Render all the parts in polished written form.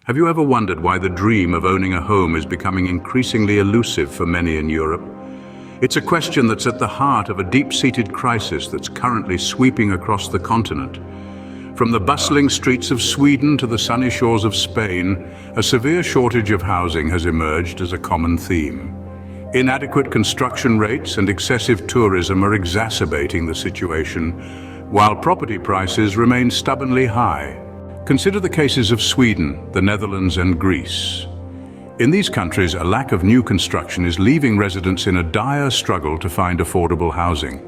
Have you ever wondered why the dream of owning a home is becoming increasingly elusive for many in Europe? It's a question that's at the heart of a deep-seated crisis that's currently sweeping across the continent. From the bustling streets of Sweden to the sunny shores of Spain, a severe shortage of housing has emerged as a common theme. Inadequate construction rates and excessive tourism are exacerbating the situation, while property prices remain stubbornly high. Consider the cases of Sweden, the Netherlands, and Greece. In these countries, a lack of new construction is leaving residents in a dire struggle to find affordable housing.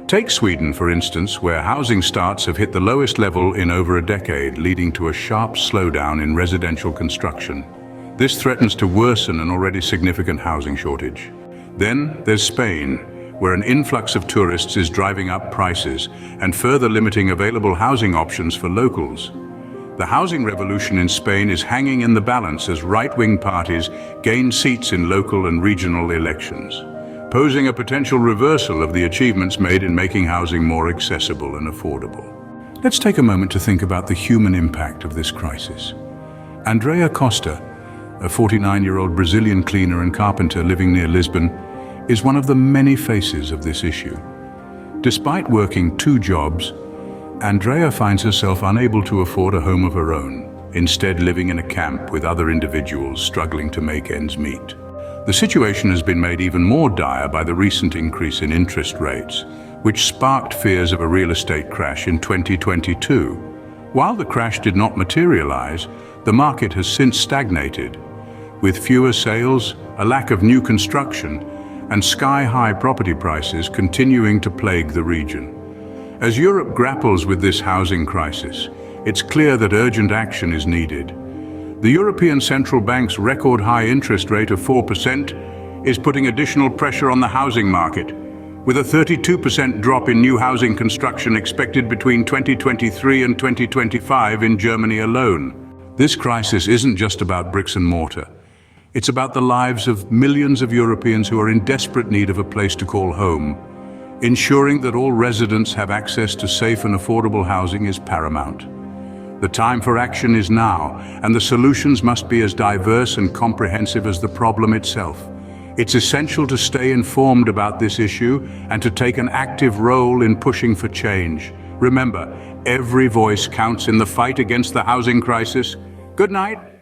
Take Sweden, for instance, where housing starts have hit the lowest level in over a decade, leading to a sharp slowdown in residential construction. This threatens to worsen an already significant housing shortage. Then there's Spain, where an influx of tourists is driving up prices and further limiting available housing options for locals. The housing revolution in Spain is hanging in the balance as right-wing parties gain seats in local and regional elections, posing a potential reversal of the achievements made in making housing more accessible and affordable. Let's take a moment to think about the human impact of this crisis. Andrea Costa, a 49-year-old Brazilian cleaner and carpenter living near Lisbon, is one of the many faces of this issue. Despite working 2 jobs, Andrea finds herself unable to afford a home of her own, instead living in a camp with other individuals struggling to make ends meet. The situation has been made even more dire by the recent increase in interest rates, which sparked fears of a real estate crash in 2022. While the crash did not materialize, the market has since stagnated, with fewer sales, a lack of new construction, and sky-high property prices continuing to plague the region. As Europe grapples with this housing crisis, it's clear that urgent action is needed. The European Central Bank's record-high interest rate of 4% is putting additional pressure on the housing market, with a 32% drop in new housing construction expected between 2023 and 2025 in Germany alone. This crisis isn't just about bricks and mortar. It's about the lives of millions of Europeans who are in desperate need of a place to call home. Ensuring that all residents have access to safe and affordable housing is paramount. The time for action is now, and the solutions must be as diverse and comprehensive as the problem itself. It's essential to stay informed about this issue and to take an active role in pushing for change. Remember, every voice counts in the fight against the housing crisis. Good night.